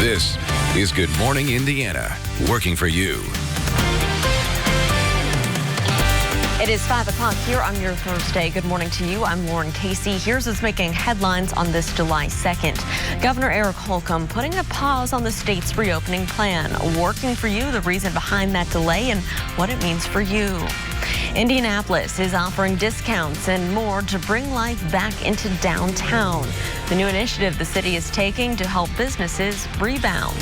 This is Good Morning Indiana, working for you. It is 5 o'clock here on your Thursday. Good morning to you. I'm Lauren Casey. Here's what's making headlines on this July 2nd. Governor Eric Holcomb putting a pause on the state's reopening plan. Working for you, the reason behind that delay and what it means for you. Indianapolis is offering discounts and more to bring life back into downtown. The new initiative the city is taking to help businesses rebound.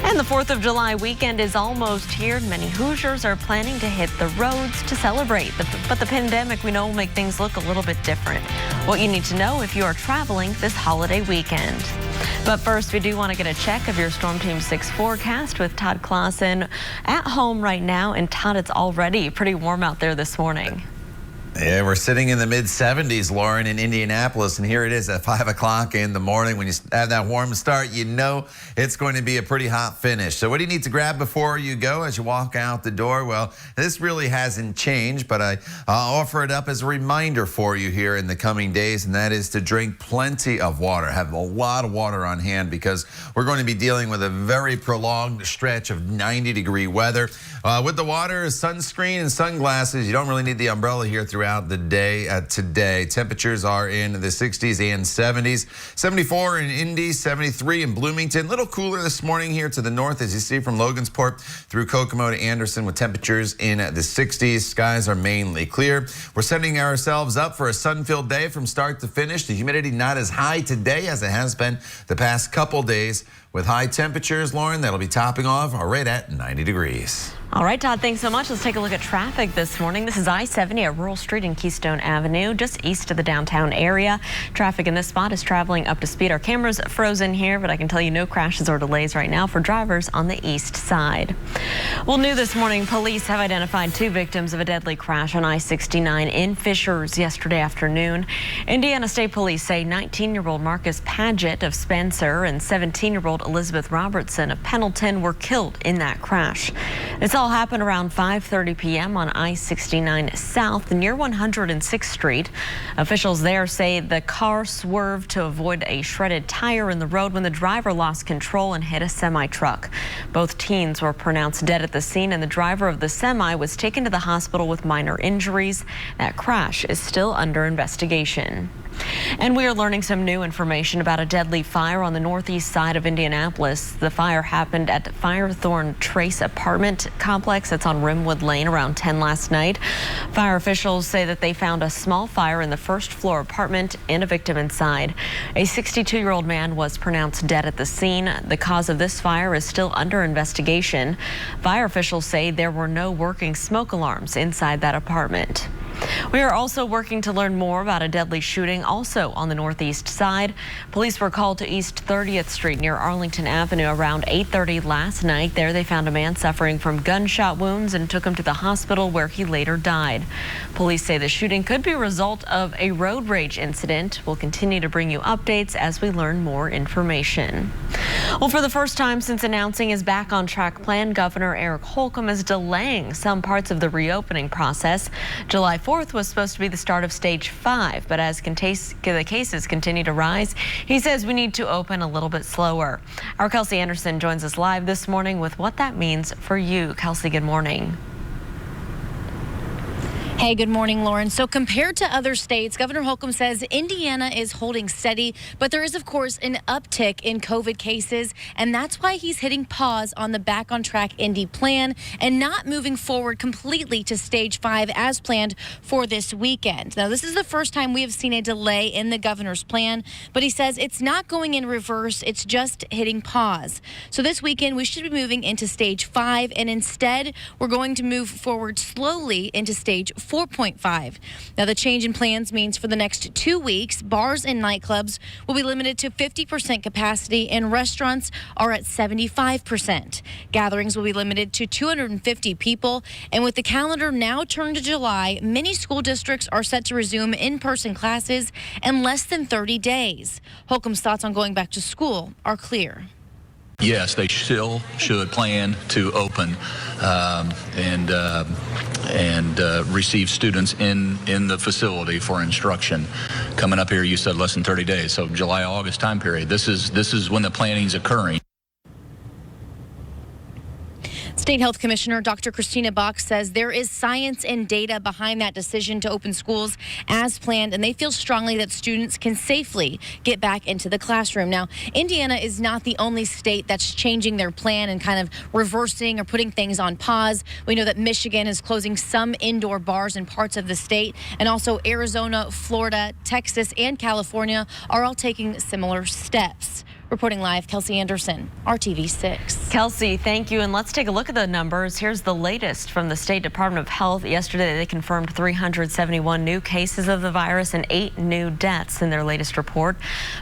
And the 4th of July weekend is almost here. Many Hoosiers are planning to hit the roads to celebrate. But the pandemic, we know, will make things look a little bit different. What you need to know if you are traveling this holiday weekend. But first, we do want to get a check of your Storm Team 6 forecast with Todd Clausen at home right now. And Todd, it's already pretty warm out there this morning. Yeah, we're sitting in the mid-70s, Lauren, in Indianapolis, and here it is at 5 o'clock in the morning. When you have that warm start, you know it's going to be a pretty hot finish. So what do you need to grab before you go as you walk out the door? Well, this really hasn't changed, but I'll offer it up as a reminder for you here in the coming days, and that is to drink plenty of water. Have a lot of water on hand because we're going to be dealing with a very prolonged stretch of 90-degree weather. With the water, sunscreen and sunglasses, you don't really need the umbrella here throughout the day today. Temperatures are in the 60s and 70s. 74 in Indy, 73 in Bloomington. A little cooler this morning here to the north, as you see from Logansport through Kokomo to Anderson, with temperatures in the 60s. Skies are mainly clear. We're setting ourselves up for a sun-filled day from start to finish. The humidity not as high today as it has been the past couple days. With high temperatures, Lauren, that'll be topping off right at 90 degrees. All right, Todd, thanks so much. Let's take a look at traffic this morning. This is I-70 at Rural Street and Keystone Avenue, just east of the downtown area. Traffic in this spot is traveling up to speed. Our camera's frozen here, but I can tell you no crashes or delays right now for drivers on the east side. Well, new this morning, police have identified 2 victims of a deadly crash on I-69 in Fishers yesterday afternoon. Indiana State Police say 19-year-old Marcus Paget of Spencer and 17-year-old Elizabeth Robertson of Pendleton were killed in that crash. This all happened around 5:30 p.m. on I-69 South near 106th Street. Officials there say the car swerved to avoid a shredded tire in the road when the driver lost control and hit a semi-truck. Both teens were pronounced dead at the scene, and the driver of the semi was taken to the hospital with minor injuries. That crash is still under investigation. And we are learning some new information about a deadly fire on the northeast side of Indianapolis. The fire happened at Firethorn Trace apartment complex that's on Rimwood Lane around 10 last night. Fire officials say that they found a small fire in the first floor apartment and a victim inside. A 62-year-old man was pronounced dead at the scene. The cause of this fire is still under investigation. Fire officials say there were no working smoke alarms inside that apartment. We are also working to learn more about a deadly shooting also on the northeast side. Police were called to East 30th Street near Arlington Avenue around 8:30 last night. There they found a man suffering from gunshot wounds and took him to the hospital where he later died. Police say the shooting could be a result of a road rage incident. We'll continue to bring you updates as we learn more information. Well, for the first time since announcing his back on track plan, Governor Eric Holcomb is delaying some parts of the reopening process. July 4th was supposed to be the start of stage 5, but as the cases continue to rise, he says we need to open a little bit slower. Our Kelsey Anderson joins us live this morning with what that means for you. Kelsey, good morning. Hey, good morning, Lauren. So compared to other states, Governor Holcomb says Indiana is holding steady, but there is, of course, an uptick in COVID cases, and that's why he's hitting pause on the Back on Track Indy plan and not moving forward completely to stage 5 as planned for this weekend. Now, this is the first time we have seen a delay in the governor's plan, but he says it's not going in reverse, it's just hitting pause. So this weekend, we should be moving into stage 5, and instead, we're going to move forward slowly into stage 4.5. Now, the change in plans means for the next 2 weeks, bars and nightclubs will be limited to 50% capacity and restaurants are at 75%. Gatherings will be limited to 250 people. And with the calendar now turned to July, many school districts are set to resume in-person classes in less than 30 days. Holcomb's thoughts on going back to school are clear. Yes, they still should plan to open and receive students in the facility for instruction. Coming up here, you said less than 30 days, so July, August time period. This is when the planning is occurring. State Health Commissioner Dr. Christina Bach says there is science and data behind that decision to open schools as planned, and they feel strongly that students can safely get back into the classroom. Now, Indiana is not the only state that's changing their plan and kind of reversing or putting things on pause. We know that Michigan is closing some indoor bars in parts of the state, and also Arizona, Florida, Texas, and California are all taking similar steps. Reporting live, Kelsey Anderson, RTV 6. Kelsey, thank you. And let's take a look at the numbers. Here's the latest from the State Department of Health. Yesterday, they confirmed 371 new cases of the virus and 8 new deaths in their latest report.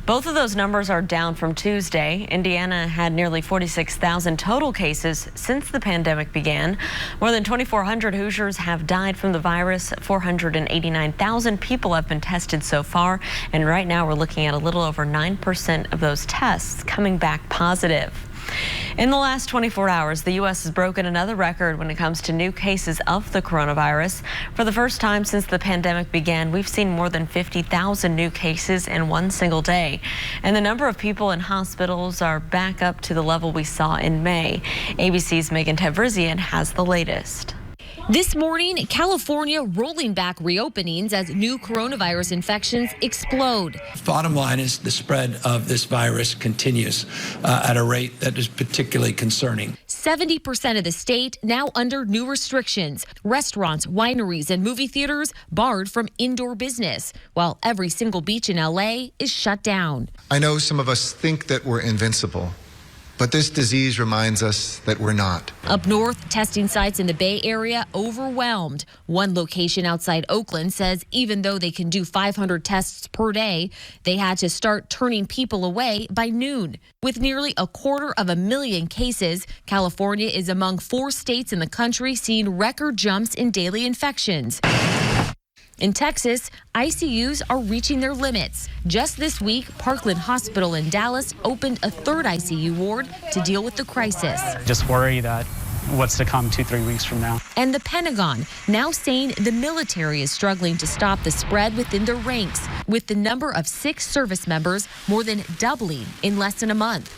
Both of those numbers are down from Tuesday. Indiana had nearly 46,000 total cases since the pandemic began. More than 2,400 Hoosiers have died from the virus. 489,000 people have been tested so far. And right now, we're looking at a little over 9% of those tests coming back positive. In the last 24 hours, the U.S. has broken another record when it comes to new cases of the coronavirus. For the first time since the pandemic began, we've seen more than 50,000 new cases in one single day. And the number of people in hospitals are back up to the level we saw in May. ABC's Megan Tevrizian has the latest. This morning, California rolling back reopenings as new coronavirus infections explode. Bottom line is the spread of this virus continues at a rate that is particularly concerning. 70% of the state now under new restrictions. Restaurants, wineries, and movie theaters barred from indoor business, while every single beach in LA is shut down. I know some of us think that we're invincible, but this disease reminds us that we're not. Up north, testing sites in the Bay Area overwhelmed. One location outside Oakland says even though they can do 500 tests per day, they had to start turning people away by noon. With nearly 250,000 cases, California is among 4 states in the country seeing record jumps in daily infections. In Texas, ICUs are reaching their limits. Just this week, Parkland Hospital in Dallas opened a 3rd ICU ward to deal with the crisis. Just worry that what's to come 2-3 weeks from now. And the Pentagon now saying the military is struggling to stop the spread within their ranks, with the number of sick service members more than doubling in less than a month.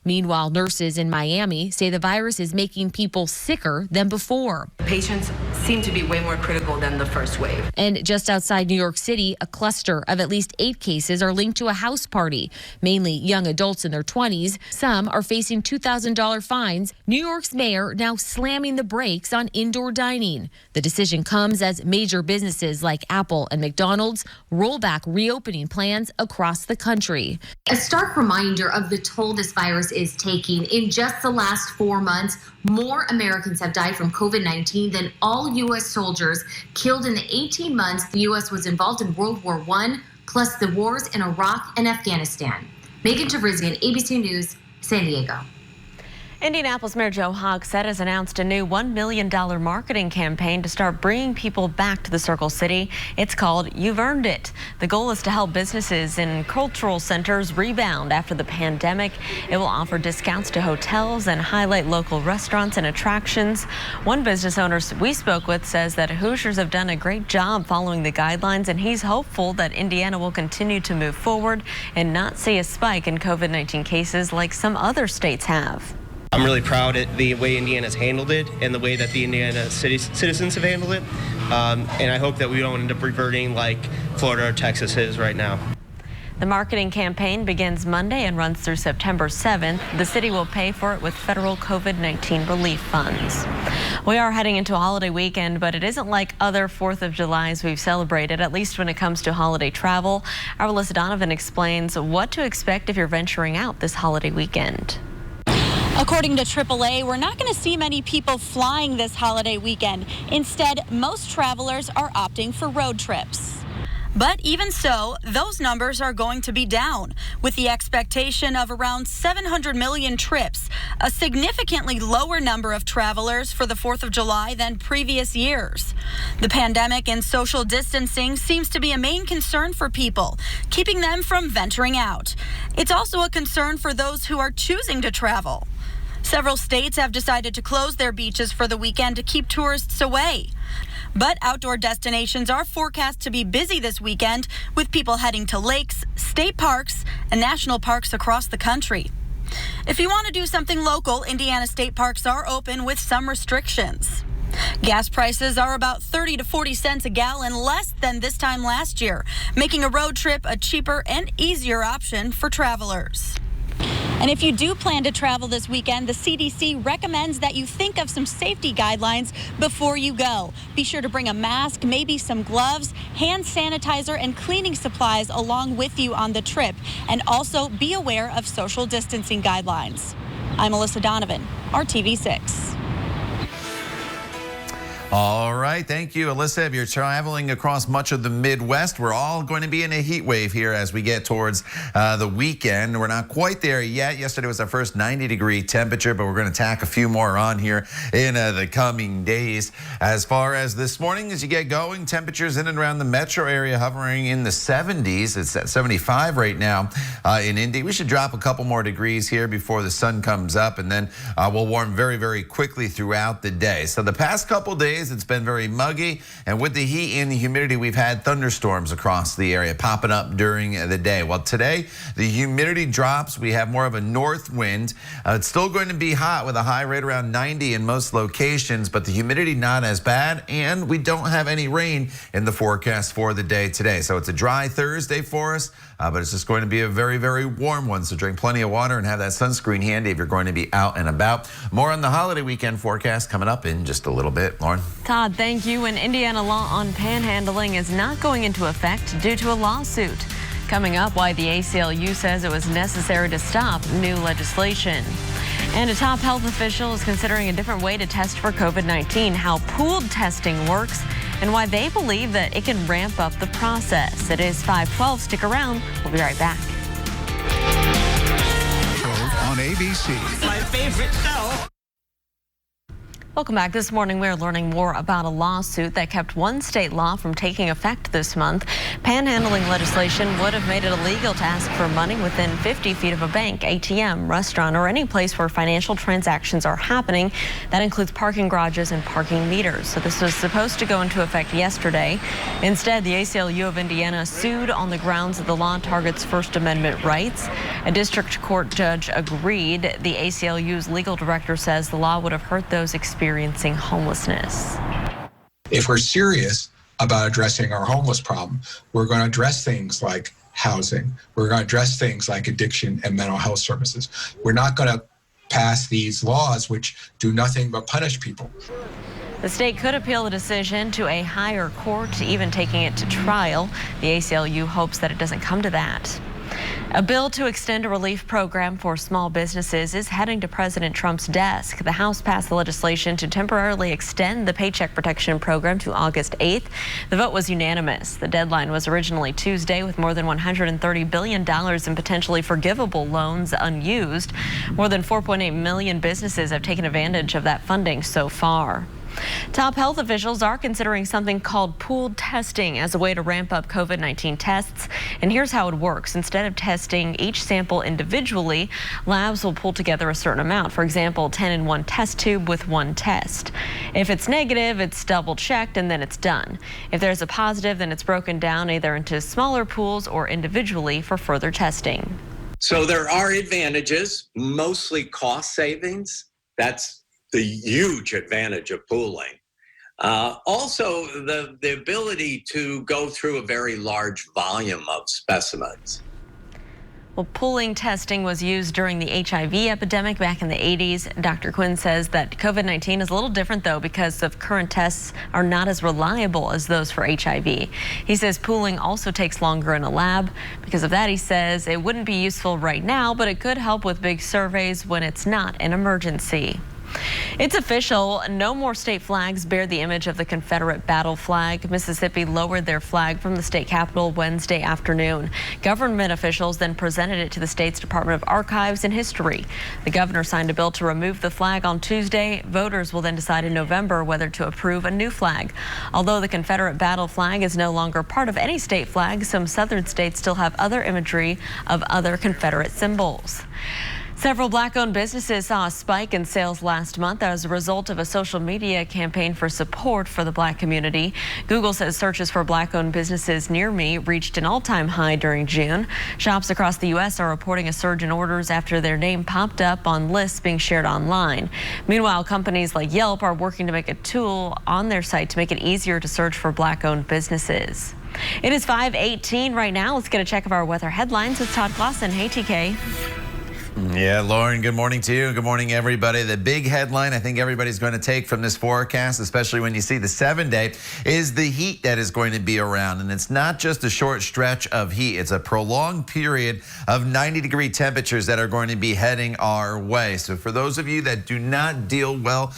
Meanwhile, nurses in Miami say the virus is making people sicker than before. Patients seem to be way more critical than the first wave. And just outside New York City, a cluster of at least 8 cases are linked to a house party, mainly young adults in their 20s. Some are facing $2,000 fines. New York's mayor now slamming the brakes on indoor dining. The decision comes as major businesses like Apple and McDonald's roll back reopening plans across the country. A stark reminder of the toll this virus is taking. In just the last 4 months, more Americans have died from COVID-19 than all U.S. soldiers killed in the 18 months the U.S. was involved in World War I, plus the wars in Iraq and Afghanistan. Megan Tevrizian, ABC News, San Diego. Indianapolis Mayor Joe Hogsett has announced a new $1 million marketing campaign to start bringing people back to the Circle City. It's called You've Earned It. The goal is to help businesses and cultural centers rebound after the pandemic. It will offer discounts to hotels and highlight local restaurants and attractions. One business owner we spoke with says that Hoosiers have done a great job following the guidelines, and he's hopeful that Indiana will continue to move forward and not see a spike in COVID-19 cases like some other states have. I'm really proud at the way Indiana's handled it and the way that the Indiana citizens have handled it. And I hope that we don't end up reverting like Florida or Texas is right now. The marketing campaign begins Monday and runs through September 7th. The city will pay for it with federal COVID-19 relief funds. We are heading into a holiday weekend, but it isn't like other 4th of Julys we've celebrated, at least when it comes to holiday travel. Our Alyssa Donovan explains what to expect if you're venturing out this holiday weekend. According to AAA, we're not going to see many people flying this holiday weekend. Instead, most travelers are opting for road trips. But even so, those numbers are going to be down, with the expectation of around 700 million trips, a significantly lower number of travelers for the 4th of July than previous years. The pandemic and social distancing seems to be a main concern for people, keeping them from venturing out. It's also a concern for those who are choosing to travel. Several states have decided to close their beaches for the weekend to keep tourists away. But outdoor destinations are forecast to be busy this weekend, with people heading to lakes, state parks, and national parks across the country. If you want to do something local, Indiana state parks are open with some restrictions. Gas prices are about 30 to 40 cents a gallon less than this time last year, making a road trip a cheaper and easier option for travelers. And if you do plan to travel this weekend, the CDC recommends that you think of some safety guidelines before you go. Be sure to bring a mask, maybe some gloves, hand sanitizer, and cleaning supplies along with you on the trip. And also be aware of social distancing guidelines. I'm Alyssa Donovan, RTV 6. All right. Thank you, Alyssa. If you're traveling across much of the Midwest, we're all going to be in a heat wave here as we get towards the weekend. We're not quite there yet. Yesterday was our first 90-degree temperature, but we're going to tack a few more on here in the coming days. As far as this morning, as you get going, temperatures in and around the metro area hovering in the 70s. It's at 75 right now in Indy. We should drop a couple more degrees here before the sun comes up, and then we'll warm very, very quickly throughout the day. So the past couple days, it's been very muggy, and with the heat and the humidity, we've had thunderstorms across the area popping up during the day. Well, today, the humidity drops. We have more of a north wind. It's still going to be hot with a high right around 90 in most locations, but the humidity not as bad, and we don't have any rain in the forecast for the day today. So it's a dry Thursday for us, but it's just going to be a very, very warm one. So drink plenty of water and have that sunscreen handy if you're going to be out and about. More on the holiday weekend forecast coming up in just a little bit. Lauren? Todd, thank you. An Indiana law on panhandling is not going into effect due to a lawsuit. Coming up, why the ACLU says it was necessary to stop new legislation. And a top health official is considering a different way to test for COVID-19, how pooled testing works, and why they believe that it can ramp up the process. It is 5:12. Stick around. We'll be right back. On ABC. My favorite show. Welcome back. This morning, we're learning more about a lawsuit that kept one state law from taking effect this month. Panhandling legislation would have made it illegal to ask for money within 50 feet of a bank, ATM, restaurant, or any place where financial transactions are happening. That includes parking garages and parking meters. So this was supposed to go into effect yesterday. Instead, the ACLU of Indiana sued on the grounds that the law targets First Amendment rights. A district court judge agreed. The ACLU's legal director says the law would have hurt those experiencing homelessness. If we're serious about addressing our homeless problem, we're going to address things like housing. We're going to address things like addiction and mental health services. We're not going to pass these laws which do nothing but punish people. The state could appeal the decision to a higher court, even taking it to trial. The ACLU hopes that it doesn't come to that. A bill to extend a relief program for small businesses is heading to President Trump's desk. The House passed the legislation to temporarily extend the Paycheck Protection Program to August 8th. The vote was unanimous. The deadline was originally Tuesday, with more than $130 billion in potentially forgivable loans unused. More than 4.8 million businesses have taken advantage of that funding so far. Top health officials are considering something called pooled testing as a way to ramp up COVID-19 tests. And here's how it works. Instead of testing each sample individually, labs will pull together a certain amount. For example, 10 in one test tube with one test. If it's negative, it's double checked and then it's done. If there's a positive, then it's broken down either into smaller pools or individually for further testing. So there are advantages, mostly cost savings. That's the huge advantage of pooling. Also, the ability to go through a very large volume of specimens. Well, pooling testing was used during the HIV epidemic back in the 80s. Dr. Quinn says that COVID-19 is a little different, though, because of current tests are not as reliable as those for HIV. He says pooling also takes longer in a lab. Because of that, he says it wouldn't be useful right now, but it could help with big surveys when it's not an emergency. It's official. No more state flags bear the image of the Confederate battle flag. Mississippi lowered their flag from the state capitol Wednesday afternoon. Government officials then presented it to the state's Department of Archives and History. The governor signed a bill to remove the flag on Tuesday. Voters will then decide in November whether to approve a new flag. Although the Confederate battle flag is no longer part of any state flag, some southern states still have other imagery of other Confederate symbols. Several Black-owned businesses saw a spike in sales last month as a result of a social media campaign for support for the Black community. Google says searches for Black-owned businesses near me reached an all-time high during June. Shops across the U.S. are reporting a surge in orders after their name popped up on lists being shared online. Meanwhile, companies like Yelp are working to make a tool on their site to make it easier to search for Black-owned businesses. It is 5:18 right now. Let's get a check of our weather headlines with Todd Clausen. Hey, TK. Yeah, Lauren, good morning to you. Good morning, everybody. The big headline I think everybody's going to take from this forecast, especially when you see the 7-day, is the heat that is going to be around. And it's not just a short stretch of heat. It's a prolonged period of 90-degree temperatures that are going to be heading our way. So for those of you that do not deal well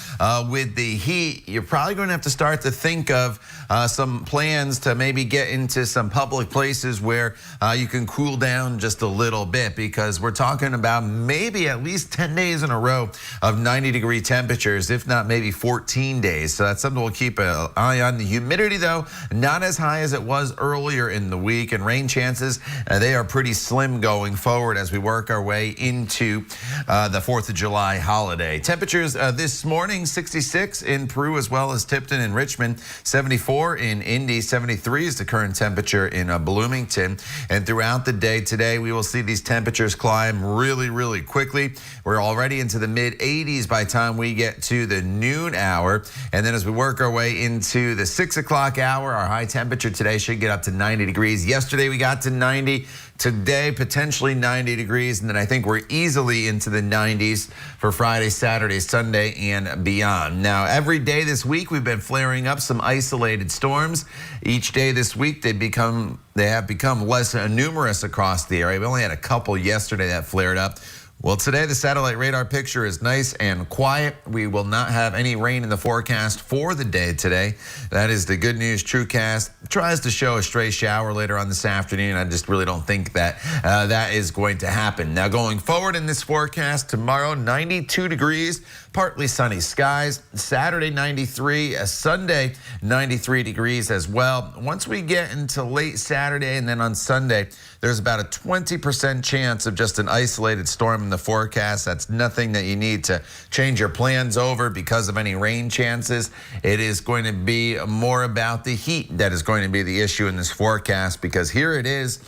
with the heat, you're probably going to have to start to think of some plans to maybe get into some public places where you can cool down just a little bit, because we're talking about maybe at least 10 days in a row of 90-degree temperatures, if not maybe 14 days. So that's something we'll keep an eye on. The humidity, though, not as high as it was earlier in the week, and rain chances, they are pretty slim going forward as we work our way into the 4th of July holiday. Temperatures this morning, 66 in Peru as well as Tipton and Richmond, 74 in Indy, 73 is the current temperature in Bloomington. And throughout the day today, we will see these temperatures climb really quickly. We're already into the mid-80s by the time we get to the noon hour. And then as we work our way into the 6 o'clock hour, our high temperature today should get up to 90 degrees. Yesterday we got to 90. Today, potentially 90 degrees, and then I think we're easily into the 90s for Friday, Saturday, Sunday, and beyond. Now, every day this week, we've been flaring up some isolated storms. Each day this week, they have become less numerous across the area. We only had a couple yesterday that flared up. Well, today the satellite radar picture is nice and quiet. We will not have any rain in the forecast for the day today. That is the good news. TrueCast tries to show a stray shower later on this afternoon. I just really don't think that that is going to happen. Now, going forward in this forecast, tomorrow 92 degrees, partly sunny skies. Saturday 93, Sunday 93 degrees as well. Once we get into late Saturday and then on Sunday, there's about a 20% chance of just an isolated storm in the forecast. That's nothing that you need to change your plans over because of any rain chances. It is going to be more about the heat that is going to be the issue in this forecast, because here it is.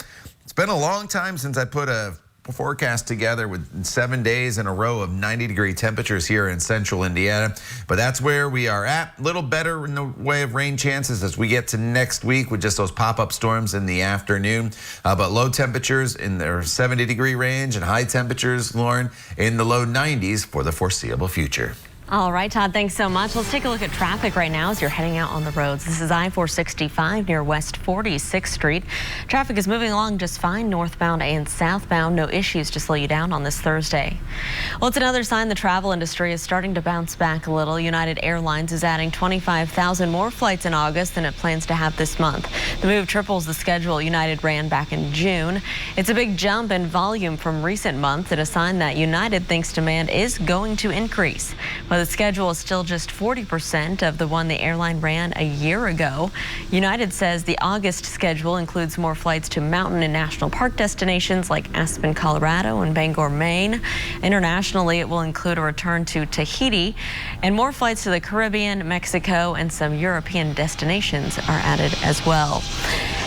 It's been a long time since I put a forecast together with 7 days in a row of 90-degree temperatures here in central Indiana. But that's where we are at. A little better in the way of rain chances as we get to next week with just those pop-up storms in the afternoon. But low temperatures in their 70-degree range and high temperatures, Lauren, in the low 90s for the foreseeable future. All right, Todd, thanks so much. Let's take a look at traffic right now as you're heading out on the roads. This is I-465 near West 46th Street. Traffic is moving along just fine northbound and southbound. No issues to slow you down on this Thursday. Well, it's another sign the travel industry is starting to bounce back a little. United Airlines is adding 25,000 more flights in August than it plans to have this month. The move triples the schedule United ran back in June. It's a big jump in volume from recent months and a sign that United thinks demand is going to increase. But the schedule is still just 40% of the one the airline ran a year ago. United says the August schedule includes more flights to mountain and national park destinations like Aspen, Colorado and Bangor, Maine. Internationally, it will include a return to Tahiti, and more flights to the Caribbean, Mexico, and some European destinations are added as well.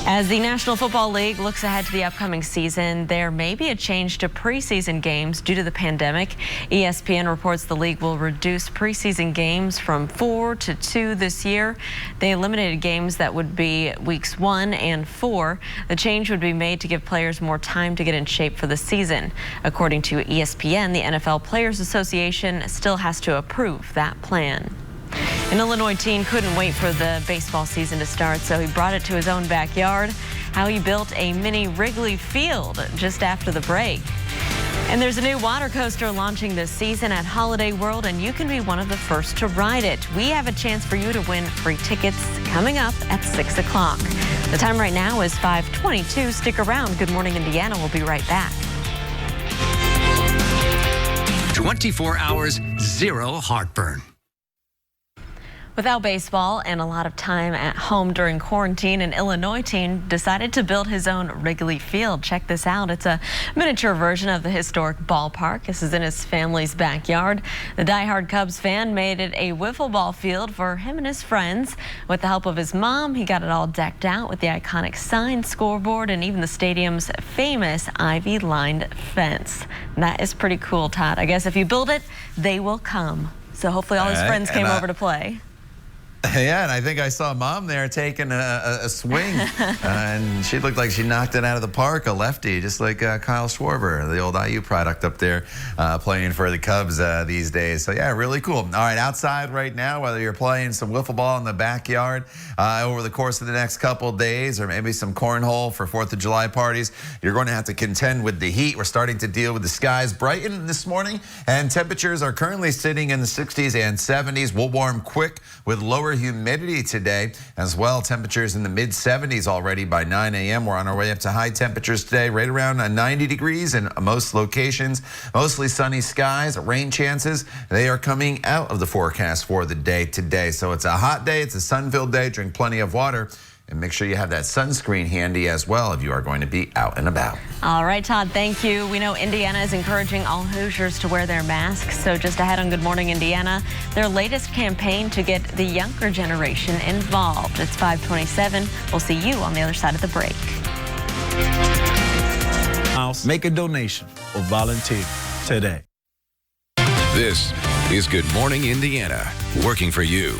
As the National Football League looks ahead to the upcoming season, there may be a change to preseason games due to the pandemic. ESPN reports the league will reduce preseason games from 4 to 2 this year. They eliminated games that would be weeks 1 and 4. The change would be made to give players more time to get in shape for the season. According to ESPN, the NFL Players Association still has to approve that plan. An Illinois teen couldn't wait for the baseball season to start, so he brought it to his own backyard. How he built a mini Wrigley field just after the break. And there's a new water coaster launching this season at Holiday World, and you can be one of the first to ride it. We have a chance for you to win free tickets coming up at 6 o'clock. The time right now is 5:22. Stick around. Good Morning Indiana. We'll be right back. 24 hours, zero heartburn. Without baseball and a lot of time at home during quarantine, an Illinois teen decided to build his own Wrigley field. Check this out. It's a miniature version of the historic ballpark. This is in his family's backyard. The diehard Cubs fan made it a wiffle ball field for him and his friends. With the help of his mom, he got it all decked out with the iconic sign, scoreboard, and even the stadium's famous ivy-lined fence. And that is pretty cool, Todd. I guess if you build it, they will come. So hopefully all his friends came over to play. Yeah, and I think I saw Mom there taking a swing, and she looked like she knocked it out of the park, a lefty, just like Kyle Schwarber, the old IU product up there, playing for the Cubs these days. So, yeah, really cool. All right, outside right now, whether you're playing some wiffle ball in the backyard over the course of the next couple days, or maybe some cornhole for 4th of July parties, you're going to have to contend with the heat. We're starting to deal with the skies brighten this morning, and temperatures are currently sitting in the 60s and 70s. We'll warm quick with lower humidity today as well. Temperatures in the mid 70s already by 9 a.m. We're on our way up to high temperatures today, right around 90 degrees in most locations. Mostly sunny skies, rain chances. They are coming out of the forecast for the day today. So it's a hot day. It's a sun-filled day. Drink plenty of water. And make sure you have that sunscreen handy as well if you are going to be out and about. All right, Todd, thank you. We know Indiana is encouraging all Hoosiers to wear their masks. So just ahead on Good Morning Indiana, their latest campaign to get the younger generation involved. It's 5:27. We'll see you on the other side of the break. Make a donation or volunteer today. This is Good Morning Indiana, working for you.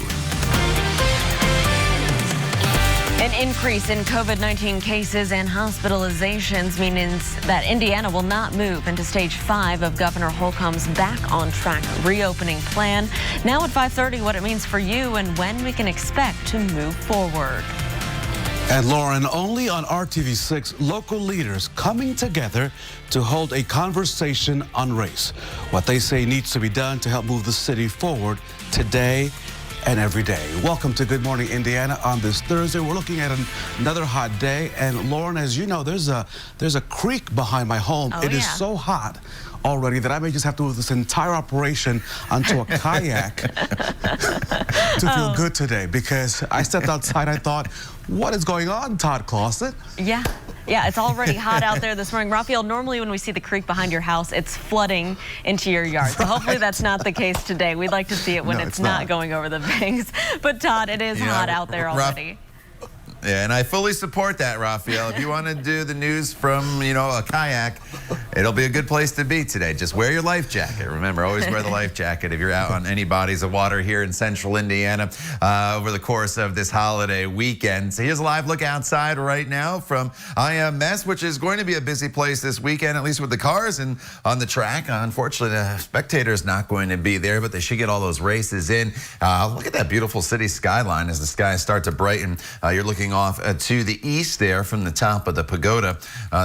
An increase in COVID-19 cases and hospitalizations means that Indiana will not move into stage 5 of Governor Holcomb's back on track reopening plan. Now at 5:30, what it means for you and when we can expect to move forward. And Lauren, only on RTV6, local leaders coming together to hold a conversation on race. What they say needs to be done to help move the city forward today and every day. Welcome to Good Morning Indiana on this Thursday. We're looking at another hot day. And Lauren, as you know, there's a creek behind my home. It is so hot already that I may just have to move this entire operation onto a kayak to feel good today, because I stepped outside. I thought, what is going on, Todd Clausen? Yeah, it's already hot out there this morning. Raphael, normally when we see the creek behind your house, it's flooding into your yard. So hopefully that's not the case today. We'd like to see it when it's not going over the banks. But Todd, it is hot out there already. Yeah, and I fully support that, Raphael. If you want to do the news from, a kayak, it'll be a good place to be today. Just wear your life jacket. Remember, always wear the life jacket if you're out on any bodies of water here in central Indiana over the course of this holiday weekend. So here's a live look outside right now from Ims, which is going to be a busy place this weekend, at least with the cars and on the track. Unfortunately, the spectators not going to be there, but they should get all those races in. Look at that beautiful city skyline as the skies start to brighten. You're looking off to the east there from the top of the pagoda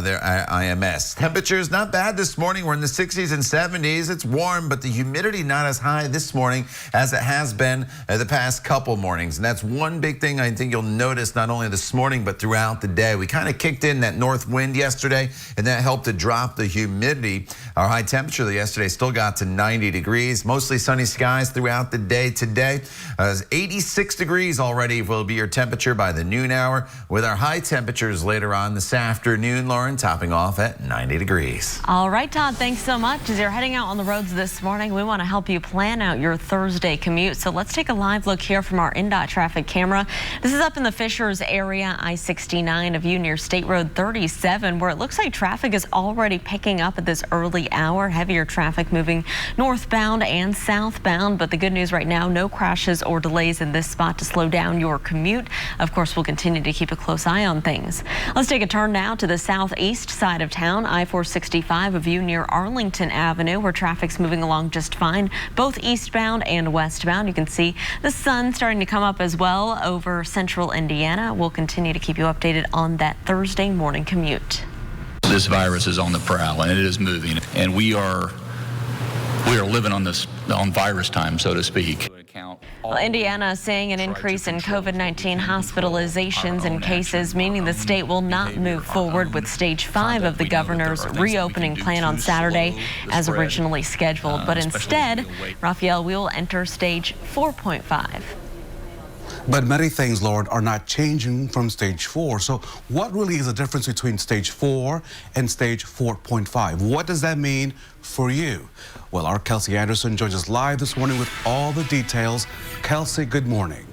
there at IMS. Temperatures not bad this morning. We're in the 60s and 70s. It's warm, but the humidity not as high this morning as it has been the past couple mornings. And that's one big thing I think you'll notice not only this morning, but throughout the day. We kind of kicked in that north wind yesterday, and that helped to drop the humidity. Our high temperature yesterday still got to 90 degrees. Mostly sunny skies throughout the day today. 86 degrees already will be your temperature by the noon hour, with our high temperatures later on this afternoon, Lauren, topping off at 90 degrees. All right, Todd, thanks so much. As you're heading out on the roads this morning, we want to help you plan out your Thursday commute. So let's take a live look here from our INDOT traffic camera. This is up in the Fishers area, I-69, a view near State Road 37, where it looks like traffic is already picking up at this early hour. Heavier traffic moving northbound and southbound. But the good news right now, no crashes or delays in this spot to slow down your commute. Of course, we'll continue to keep a close eye on things. Let's take a turn now to the southeast side of town. I-465, a view near Arlington Avenue, where traffic's moving along just fine, both eastbound and westbound. You can see the sun starting to come up as well over central Indiana. We'll continue to keep you updated on that Thursday morning commute. This virus is on the prowl, and it is moving, and we are living on virus time, so to speak. Well, Indiana is seeing an increase in COVID-19 hospitalizations and cases, meaning the state will not move forward with stage 5 of the governor's reopening plan on Saturday as originally scheduled. But instead, Raphael, we will enter stage 4.5. But many things, Lauren, are not changing from stage 4. So what really is the difference between stage 4 and stage 4.5? What does that mean for you? Well, our Kelsey Anderson joins us live this morning with all the details. Kelsey, good morning.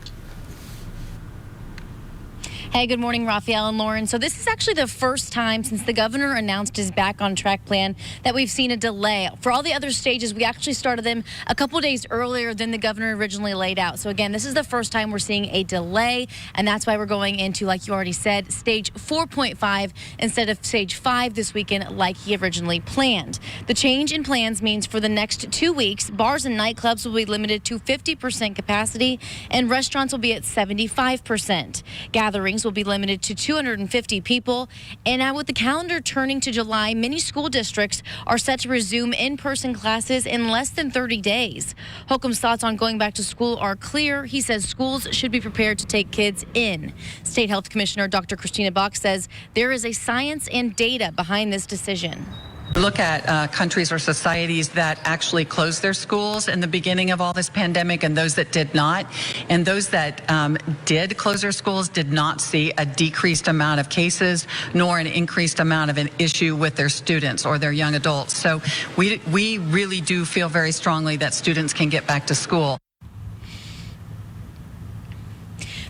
Hey, good morning, Raphael and Lauren. So this is actually the first time since the governor announced his back on track plan that we've seen a delay. For all the other stages, we actually started them a couple days earlier than the governor originally laid out. So again, this is the first time we're seeing a delay, and that's why we're going into, like you already said, stage 4.5 instead of stage 5 this weekend like he originally planned. The change in plans means for the next 2 weeks, bars and nightclubs will be limited to 50% capacity and restaurants will be at 75%. Gatherings will be limited to 250 people. And now with the calendar turning to July, many school districts are set to resume in-person classes in less than 30 days. Holcomb's thoughts on going back to school are clear. He says schools should be prepared to take kids in. State Health Commissioner Dr. Christina Bach says there is a science and data behind this decision. Look at countries or societies that actually closed their schools in the beginning of all this pandemic and those that did not. And those that did close their schools did not see a decreased amount of cases nor an increased amount of an issue with their students or their young adults. So we really do feel very strongly that students can get back to school.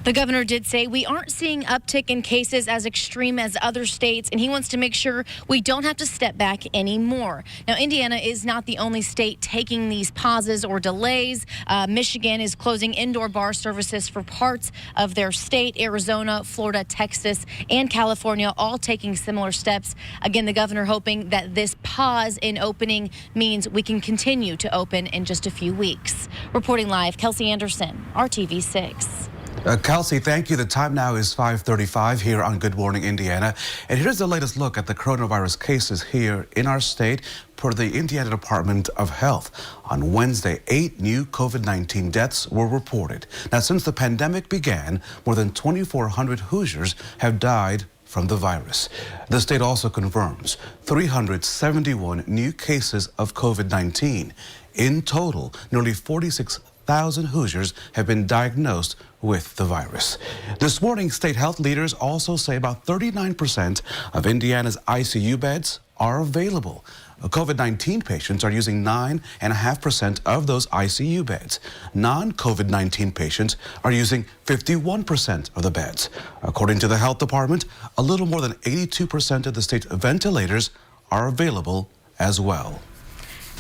The governor did say we aren't seeing uptick in cases as extreme as other states, and he wants to make sure we don't have to step back anymore. Now, Indiana is not the only state taking these pauses or delays. Michigan is closing indoor bar services for parts of their state. Arizona, Florida, Texas, and California all taking similar steps. Again, the governor hoping that this pause in opening means we can continue to open in just a few weeks. Reporting live, Kelsey Anderson, RTV 6. Kelsey, thank you. The time now is 5:35 here on Good Morning Indiana. And here's the latest look at the coronavirus cases here in our state per the Indiana Department of Health. On Wednesday, 8 new COVID-19 deaths were reported. Now, since the pandemic began, more than 2,400 Hoosiers have died from the virus. The state also confirms 371 new cases of COVID-19. In total, nearly 46,000 Hoosiers have been diagnosed with the virus. This morning, state health leaders also say about 39% of Indiana's ICU beds are available. COVID-19 patients are using 9.5% of those ICU beds. Non-COVID-19 patients are using 51% of the beds. According to the health department, a little more than 82% of the state's ventilators are available as well.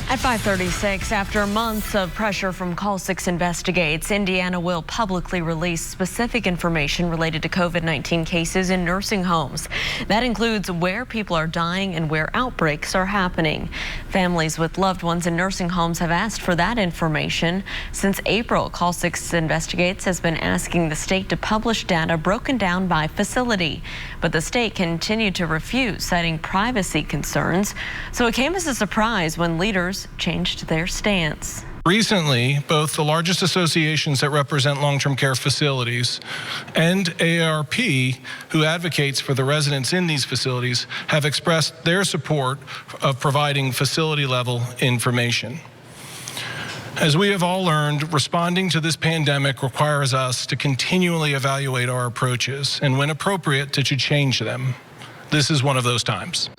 At 5:36, after months of pressure from Call 6 Investigates, Indiana will publicly release specific information related to COVID-19 cases in nursing homes. That includes where people are dying and where outbreaks are happening. Families with loved ones in nursing homes have asked for that information. Since April, Call 6 Investigates has been asking the state to publish data broken down by facility. But the state continued to refuse, citing privacy concerns. So it came as a surprise when leaders changed their stance. Recently, both the largest associations that represent long-term care facilities and AARP, who advocates for the residents in these facilities, have expressed their support of providing facility-level information. As we have all learned, responding to this pandemic requires us to continually evaluate our approaches and, when appropriate, to change them. This is one of those times.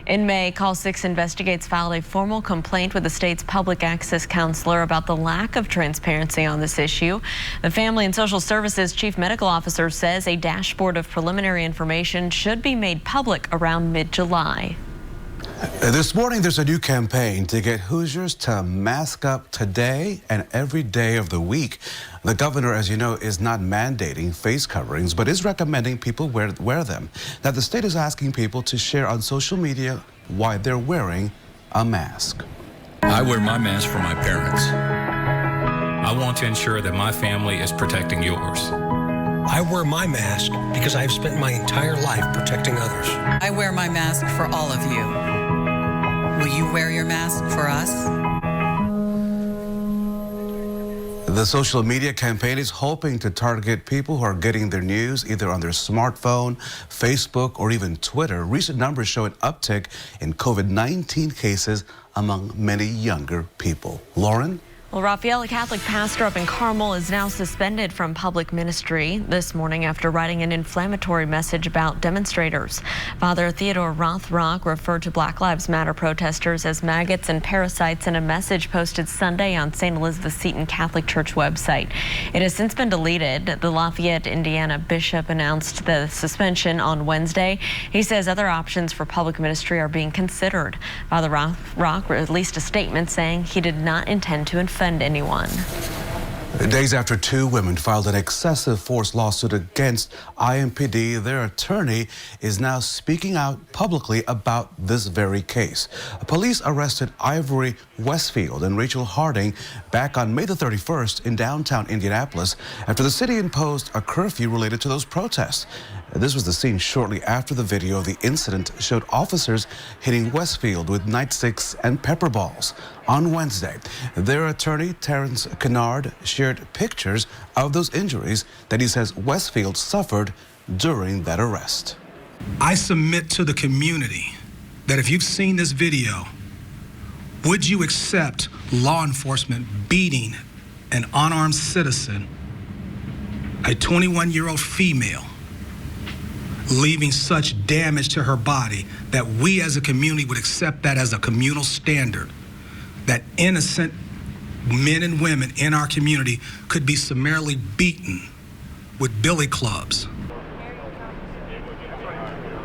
In May, Call 6 Investigates filed a formal complaint with the state's public access counselor about the lack of transparency on this issue. The Family and Social Services Chief Medical Officer says a dashboard of preliminary information should be made public around mid-July. This morning, there's a new campaign to get Hoosiers to mask up today and every day of the week. The governor, as you know, is not mandating face coverings, but is recommending people wear them. Now, the state is asking people to share on social media why they're wearing a mask. I wear my mask for my parents. I want to ensure that my family is protecting yours. I wear my mask because I've spent my entire life protecting others. I wear my mask for all of you. Will you wear your mask for us? The social media campaign is hoping to target people who are getting their news either on their smartphone, Facebook, or even Twitter. Recent numbers show an uptick in COVID-19 cases among many younger people. Lauren? Well, Raphael, a Catholic pastor up in Carmel, is now suspended from public ministry this morning after writing an inflammatory message about demonstrators. Father Theodore Rothrock referred to Black Lives Matter protesters as maggots and parasites in a message posted Sunday on St. Elizabeth Seton Catholic Church website. It has since been deleted. The Lafayette, Indiana bishop announced the suspension on Wednesday. He says other options for public ministry are being considered. Father Rothrock released a statement saying he did not intend to offend anyone. Days after two women filed an excessive force lawsuit against IMPD, their attorney is now speaking out publicly about this very case. Police arrested Ivory Westfield and Rachel Harding back on May the 31st in downtown Indianapolis after the city imposed a curfew related to those protests. This was the scene shortly after the video of the incident showed officers hitting Westfield with nightsticks and pepper balls. On Wednesday, their attorney, Terrence Kennard, shared pictures of those injuries that he says Westfield suffered during that arrest. I submit to the community that if you've seen this video, would you accept law enforcement beating an unarmed citizen, a 21-year-old female, leaving such damage to her body that we as a community would accept that as a communal standard, that innocent men and women in our community could be summarily beaten with billy clubs?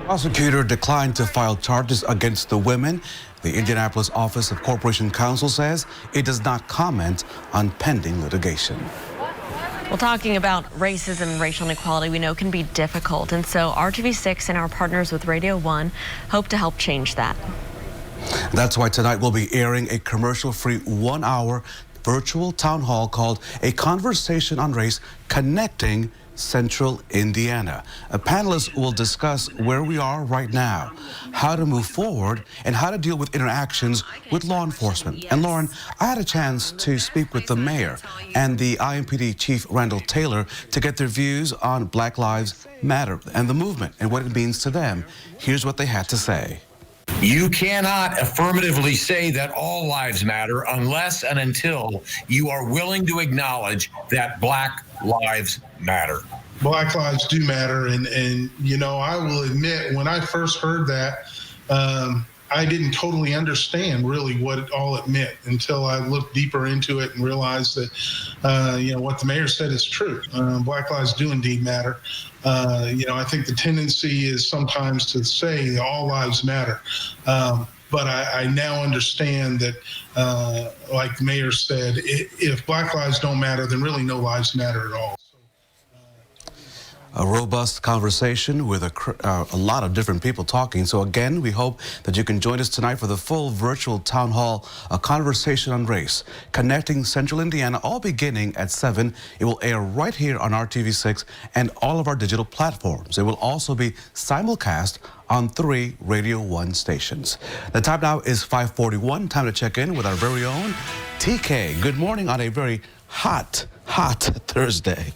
Prosecutor declined to file charges against the women. The Indianapolis Office of Corporation Counsel says it does not comment on pending litigation. Well, talking about racism and racial inequality we know can be difficult, and so RTV6 and our partners with Radio 1 hope to help change that. That's why tonight we'll be airing a commercial-free 1-hour virtual town hall called A Conversation on Race Connecting Central Indiana. Panelists will discuss where we are right now, how to move forward, and how to deal with interactions with law enforcement. And Lauren, I had a chance to speak with the mayor and the IMPD chief, Randall Taylor, to get their views on Black Lives Matter and the movement and what it means to them. Here's what they had to say. You cannot affirmatively say that all lives matter unless and until you are willing to acknowledge that Black lives matter. Black lives do matter. And you know, I will admit, when I first heard that, I didn't totally understand really what all it meant until I looked deeper into it and realized that, you know, what the mayor said is true. Black lives do indeed matter. You know, I think the tendency is sometimes to say all lives matter. But I now understand that, like the mayor said, if Black lives don't matter, then really no lives matter at all. A robust conversation with a lot of different people talking. So again, we hope that you can join us tonight for the full virtual town hall, A Conversation on Race, Connecting Central Indiana, all beginning at 7. It will air right here on RTV6 and all of our digital platforms. It will also be simulcast on 3 Radio 1 stations. The time now is 5:41. Time to check in with our very own TK. Good morning on a very hot Thursday.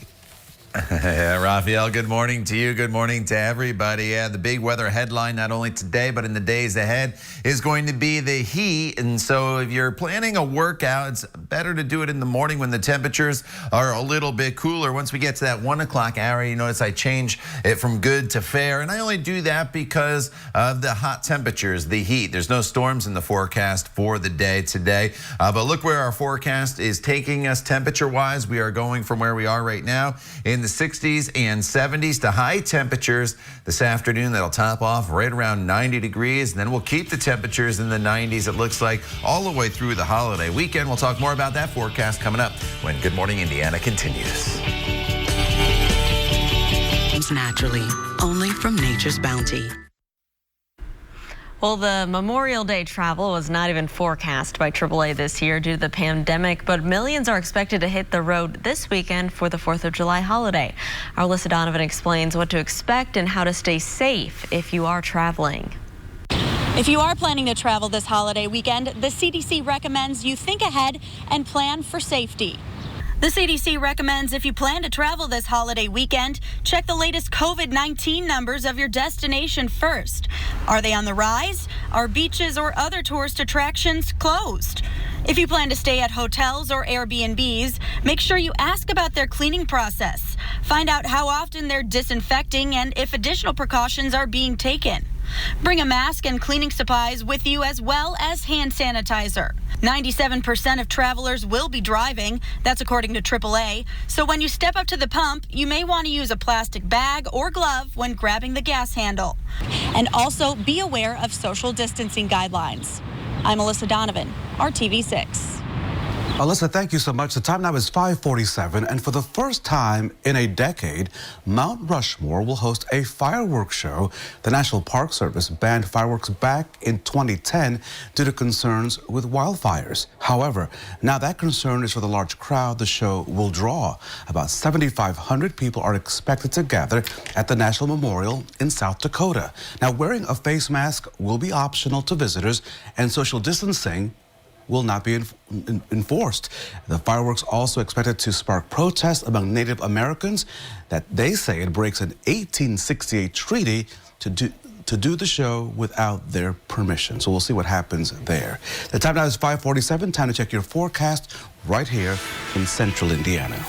Raphael, good morning to you. Good morning to everybody. Yeah, the big weather headline, not only today, but in the days ahead, is going to be the heat. And so if you're planning a workout, it's better to do it in the morning when the temperatures are a little bit cooler. Once we get to that 1 o'clock hour, you notice I change it from good to fair. And I only do that because of the hot temperatures, the heat. There's no storms in the forecast for the day today. But look where our forecast is taking us temperature-wise. We are going from where we are right now in the 60s and 70s to high temperatures this afternoon. That'll top off right around 90 degrees. And then we'll keep the temperatures in the 90s, it looks like, all the way through the holiday weekend. We'll talk more about that forecast coming up when Good Morning Indiana continues. Naturally, only from Nature's Bounty. Well, the Memorial Day travel was not even forecast by AAA this year due to the pandemic, but millions are expected to hit the road this weekend for the 4th of July holiday. Our Alyssa Donovan explains what to expect and how to stay safe if you are traveling. If you are planning to travel this holiday weekend, the CDC recommends you think ahead and plan for safety. The CDC recommends if you plan to travel this holiday weekend, check the latest COVID-19 numbers of your destination first. Are they on the rise? Are beaches or other tourist attractions closed? If you plan to stay at hotels or Airbnbs, make sure you ask about their cleaning process. Find out how often they're disinfecting and if additional precautions are being taken. Bring a mask and cleaning supplies with you as well as hand sanitizer. 97% of travelers will be driving. That's according to AAA. So when you step up to the pump, you may want to use a plastic bag or glove when grabbing the gas handle. And also be aware of social distancing guidelines. I'm Alyssa Donovan, RTV6. Alyssa, thank you so much. The time now is 5:47, and for the first time in a decade, Mount Rushmore will host a fireworks show. The National Park Service banned fireworks back in 2010 due to concerns with wildfires. However, now that concern is for the large crowd the show will draw. About 7,500 people are expected to gather at the National Memorial in South Dakota. Now, wearing a face mask will be optional to visitors, and social distancing will not be enforced. The fireworks also expected to spark protests among Native Americans that they say it breaks an 1868 treaty to do the show without their permission. So we'll see what happens there. The time now is 5:47. Time to check your forecast right here in central Indiana.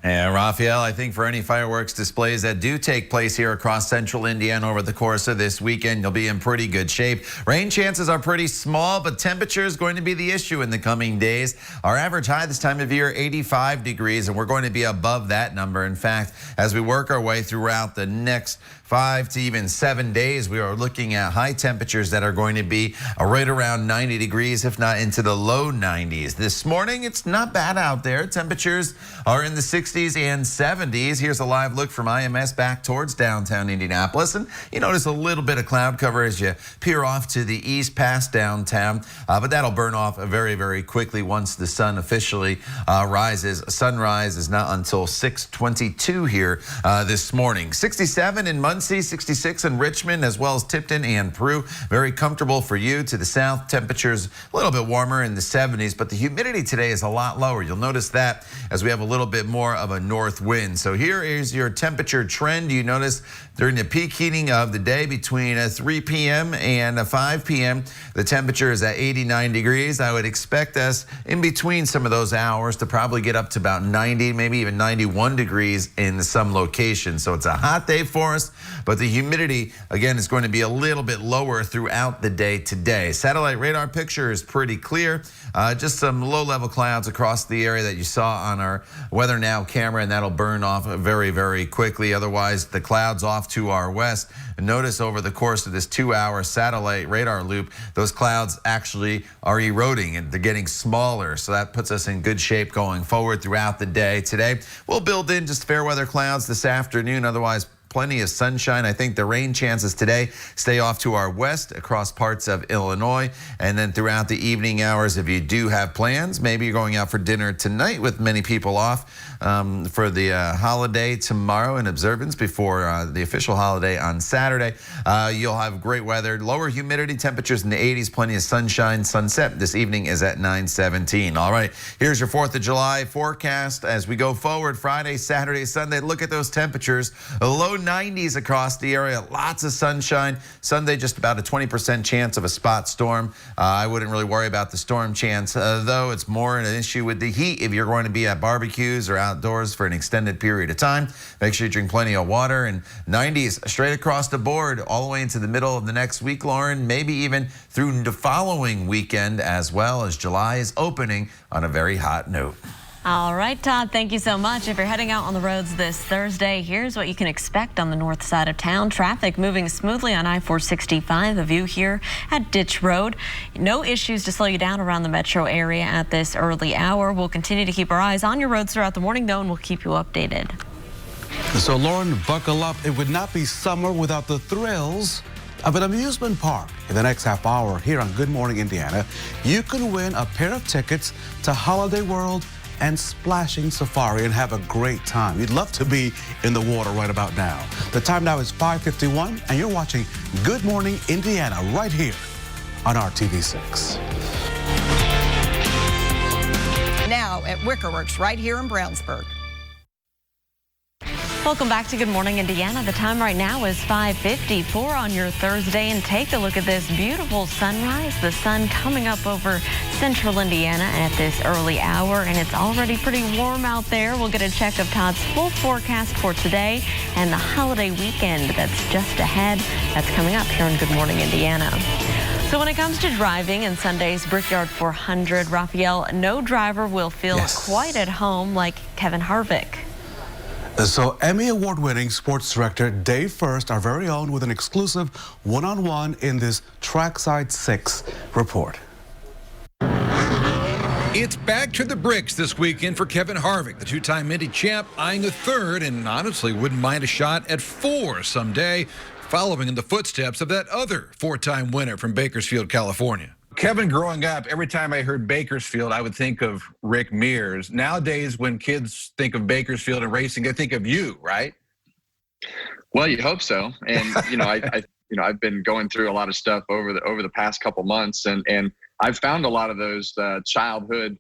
And Raphael, I think for any fireworks displays that do take place here across central Indiana over the course of this weekend, you'll be in pretty good shape. Rain chances are pretty small, but temperature is going to be the issue in the coming days. Our average high this time of year, 85 degrees, and we're going to be above that number. In fact, as we work our way throughout the next 5 to even 7 days, we are looking at high temperatures that are going to be right around 90 degrees, if not into the low 90s. This morning, it's not bad out there. Temperatures are in the 60s and 70s. Here's a live look from Ims Back towards downtown Indianapolis. And you notice a little bit of cloud cover as you peer off to the east past downtown. But that'll burn off very, very quickly once the sun officially rises. Sunrise is not until 6:22 here this morning. 67 in Muncie. 66 in Richmond, as well as Tipton and Peru. Very comfortable for you. To the south, temperatures a little bit warmer in the 70s, but the humidity today is a lot lower. You'll notice that as we have a little bit more of a north wind. So here is your temperature trend. You notice during the peak heating of the day between 3 p.m. and 5 p.m., the temperature is at 89 degrees. I would expect us in between some of those hours to probably get up to about 90, maybe even 91 degrees in some locations. So it's a hot day for us. But the humidity, again, is going to be a little bit lower throughout the day today. Satellite radar picture is pretty clear. Just some low-level clouds across the area that you saw on our Weather Now camera, and that'll burn off very, very quickly. Otherwise, the clouds off to our west. Notice over the course of this 2-hour satellite radar loop, those clouds actually are eroding and they're getting smaller. So that puts us in good shape going forward throughout the day. Today, we'll build in just fair weather clouds this afternoon. Otherwise, plenty of sunshine. I think the rain chances today stay off to our west across parts of Illinois. And then throughout the evening hours, if you do have plans, maybe you're going out for dinner tonight with many people off for the holiday tomorrow in observance before the official holiday on Saturday. You'll have great weather, lower humidity, temperatures in the 80s, plenty of sunshine. Sunset this evening is at 9:17. All right, here's your 4th of July forecast as we go forward Friday, Saturday, Sunday. Look at those temperatures. Low 90s across the area, lots of sunshine. Sunday, just about a 20% chance of a spot storm. I wouldn't really worry about the storm chance, though. It's more an issue with the heat if you're going to be at barbecues or outdoors for an extended period of time. Make sure you drink plenty of water. And 90s straight across the board all the way into the middle of the next week, Lauren, maybe even through the following weekend as well, as July is opening on a very hot note. All right, Todd, thank you so much. If you're heading out on the roads this Thursday, here's what you can expect on the north side of town. Traffic moving smoothly on I-465. The view here at Ditch Road. No issues to slow you down around the metro area at this early hour. We'll continue to keep our eyes on your roads throughout the morning, though, and we'll keep you updated. So, Lauren, buckle up. It would not be summer without the thrills of an amusement park. In the next half hour here on Good Morning Indiana, you can win a pair of tickets to Holiday World and Splashing Safari and have a great time. You'd love to be in the water right about now. The time now is 5:51, and you're watching Good Morning Indiana right here on RTV6. Now at Wickerworks right here in Brownsburg. Welcome back to Good Morning Indiana. The time right now is 5:54 on your Thursday, and take a look at this beautiful sunrise. The sun coming up over central Indiana at this early hour, and it's already pretty warm out there. We'll get a check of Todd's full forecast for today and the holiday weekend that's just ahead. That's coming up here on Good Morning Indiana. So when it comes to driving in Sunday's Brickyard 400, Raphael, no driver will feel quite at home like Kevin Harvick. So Emmy Award-winning sports director Dave First, our very own, with an exclusive one-on-one in this Trackside 6 report. It's back to the bricks this weekend for Kevin Harvick, the two-time Indy champ, eyeing a third, and honestly wouldn't mind a shot at 4 someday, following in the footsteps of that other 4-time winner from Bakersfield, California. Kevin, growing up, every time I heard Bakersfield, I would think of Rick Mears. Nowadays, when kids think of Bakersfield and racing, they think of you, right? Well, you hope so. And I've been going through a lot of stuff over the past couple months, and I've found a lot of those childhood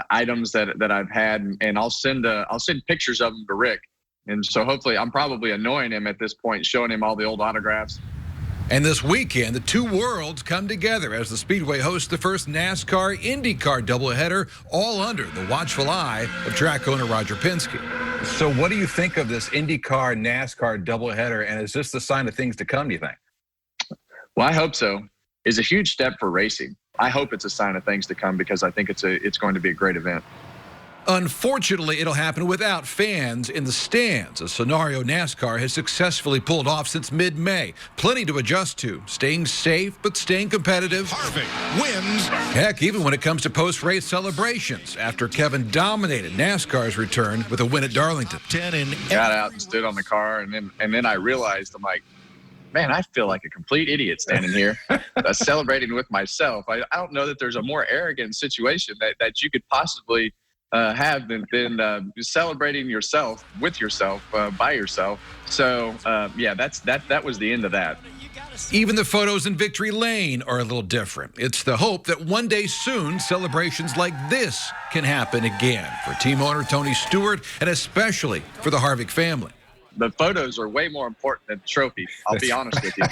items that I've had, and I'll send pictures of them to Rick. And so hopefully, I'm probably annoying him at this point, showing him all the old autographs. And this weekend, the two worlds come together as the Speedway hosts the first NASCAR IndyCar doubleheader, all under the watchful eye of track owner Roger Penske. So what do you think of this IndyCar NASCAR doubleheader, and is this the sign of things to come, do you think? Well, I hope so. It's a huge step for racing. I hope it's a sign of things to come because I think it's going to be a great event. Unfortunately, it'll happen without fans in the stands, a scenario NASCAR has successfully pulled off since mid-May. Plenty to adjust to, staying safe but staying competitive. Harvick wins. Heck, even when it comes to post-race celebrations, after Kevin dominated NASCAR's return with a win at Darlington. Got out and stood on the car, and then I realized, I'm like, man, I feel like a complete idiot standing here celebrating with myself. I don't know that there's a more arrogant situation that you could possibly have than celebrating yourself with yourself by yourself. So that was the end of that. Even the photos in Victory Lane are a little different. It's the hope that one day soon celebrations like this can happen again for team owner Tony Stewart, and especially for the Harvick family. The photos are way more important than the trophy, I'll be honest with you.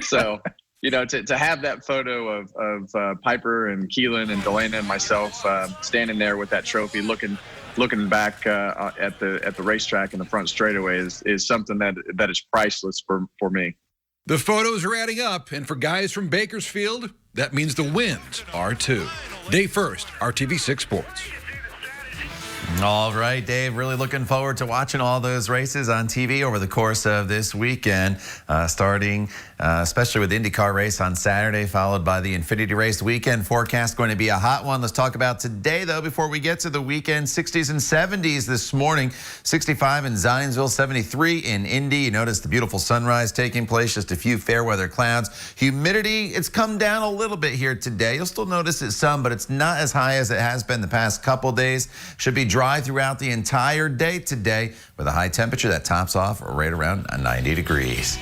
So to have that photo of Piper and Keelan and Delana and myself standing there with that trophy, looking back at the racetrack in the front straightaway is something that is priceless for me. The photos are adding up, and for guys from Bakersfield, that means the wins are too. Day first, RTV 6 Sports. All right, Dave, really looking forward to watching all those races on TV over the course of this weekend, starting especially with the IndyCar race on Saturday, followed by the Infinity race. Weekend forecast going to be a hot one. Let's talk about today, though, before we get to the weekend. 60s and 70s this morning, 65 in Zionsville, 73 in Indy. You notice the beautiful sunrise taking place, just a few fair weather clouds. Humidity, it's come down a little bit here today. You'll still notice it some, but it's not as high as it has been the past couple days. Should be dry throughout the entire day today with a high temperature that tops off right around 90 degrees.